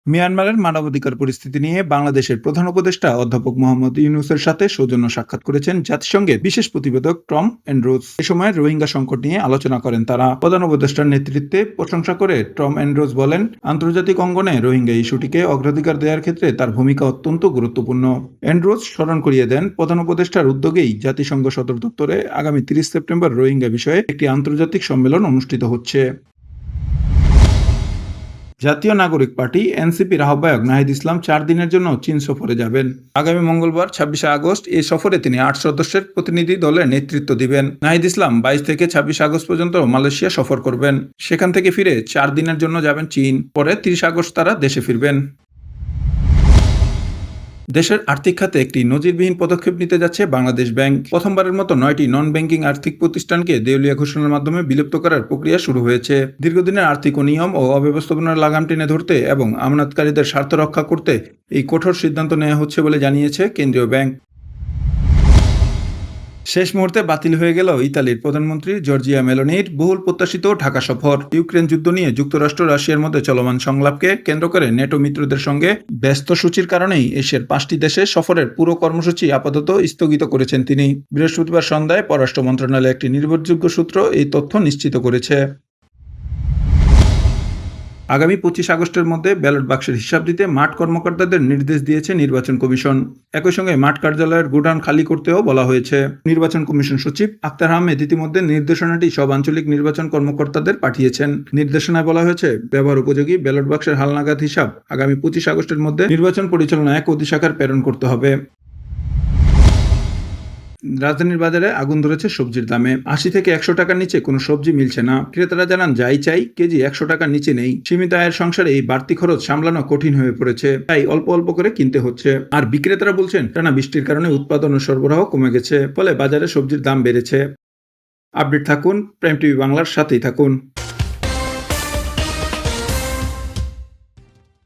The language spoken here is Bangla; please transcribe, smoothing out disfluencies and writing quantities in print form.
মিয়ানমারের মানবাধিকার পরিস্থিতি নিয়ে বাংলাদেশের প্রধান উপদেষ্টা অধ্যাপক মোহাম্মদ ইউনূসের সাথে সৌজন্য সাক্ষাৎ করেছেন জাতিসংঘের বিশেষ প্রতিবেদক টম অ্যান্ড্রুজ। এ সময় রোহিঙ্গা সংকট নিয়ে আলোচনা করেন তারা। প্রধান উপদেষ্টার নেতৃত্বে প্রশংসা করে টম অ্যান্ড্রুজ বলেন, আন্তর্জাতিক অঙ্গনে রোহিঙ্গা ইস্যুটিকে অগ্রাধিকার দেওয়ার ক্ষেত্রে তার ভূমিকা অত্যন্ত গুরুত্বপূর্ণ। অ্যান্ড্রুজ স্মরণ করিয়ে দেন, প্রধান উপদেষ্টার উদ্যোগেই জাতিসংঘ সদর দপ্তরে আগামী 30 সেপ্টেম্বর রোহিঙ্গা বিষয়ে একটি আন্তর্জাতিক সম্মেলন অনুষ্ঠিত হচ্ছে। জাতীয় নাগরিক পার্টি এনসিপির আহ্বায়ক নাহিদ ইসলাম 4 দিনের জন্য চীন সফরে যাবেন। আগামী মঙ্গলবার 26 আগস্ট এই সফরে তিনি 8 সদস্যের প্রতিনিধি দলের নেতৃত্ব দিবেন। নাহিদ ইসলাম 22 থেকে 26 আগস্ট পর্যন্ত মালয়েশিয়া সফর করবেন। সেখান থেকে ফিরে 4 দিনের জন্য যাবেন চীন। পরে 30 আগস্ট তারা দেশে ফিরবেন। দেশের আর্থিক খাতে একটি নজিরবিহীন পদক্ষেপ নিতে যাচ্ছে বাংলাদেশ ব্যাংক। প্রথমবারের মতো 9টি নন ব্যাংকিং আর্থিক প্রতিষ্ঠানকে দেউলিয়া ঘোষণার মাধ্যমে বিলুপ্ত করার প্রক্রিয়া শুরু হয়েছে। দীর্ঘদিনের আর্থিক অনিয়ম ও অব্যবস্থাপনার লাগাম টেনে ধরতে এবং আমানতকারীদের স্বার্থ রক্ষা করতে এই কঠোর সিদ্ধান্ত নেওয়া হচ্ছে বলে জানিয়েছে কেন্দ্রীয় ব্যাংক। শেষ মুহূর্তে বাতিল হয়ে গেল ইতালির প্রধানমন্ত্রী জর্জিয়া মেলোনির বহুল প্রত্যাশিত ঢাকা সফর। ইউক্রেন যুদ্ধ নিয়ে যুক্তরাষ্ট্র রাশিয়ার মধ্যে চলমান সংলাপকে কেন্দ্র করে নেটো মিত্রদের সঙ্গে ব্যস্ত সূচির কারণেই এশিয়ার 5টি দেশে সফরের পুরো কর্মসূচি আপাতত স্থগিত করেছেন তিনি। বৃহস্পতিবার সন্ধ্যায় পররাষ্ট্র মন্ত্রণালয়ের একটি নির্ভরযোগ্য সূত্র এই তথ্য নিশ্চিত করেছে। আগামী 25 আগস্টের মধ্যে ব্যালট বাক্সের হিসাব দিতে মাঠ কর্মকর্তাদের নির্দেশ দিয়েছে নির্বাচন কমিশন। একই সঙ্গে মাঠ কার্যালয়ের গোডাউন খালি করতেও বলা হয়েছে। নির্বাচন কমিশন সচিব আক্তার আহমেদ ইতিমধ্যে নির্দেশনাটি সব আঞ্চলিক নির্বাচন কর্মকর্তাদের পাঠিয়েছেন। নির্দেশনায় বলা হয়েছে, ব্যবহার উপযোগী ব্যালট বাক্সের হালনাগাদ হিসাব আগামী 25 আগস্টের মধ্যে নির্বাচন পরিচালনা এক অধিশাখার প্রেরণ করতে হবে। রাজধানীর বাজারে আগুন ধরেছে সবজির দামে। 80 থেকে 100 টাকার নিচে কোনো সবজি মিলছে না। ক্রেতারা জানান, যাই চাই কেজি 100 টাকার নিচে নেই। সীমিত আয়ের সংসারে এই বাড়তি খরচ সামলানো কঠিন হয়ে পড়েছে, তাই অল্প অল্প করে কিনতে হচ্ছে। আর বিক্রেতারা বলছেন, টানা বৃষ্টির কারণে উৎপাদন ও সরবরাহ কমে গেছে, ফলে বাজারে সবজির দাম বেড়েছে। আপডেট থাকুন, প্রাইম টিভি বাংলার সাথেই থাকুন।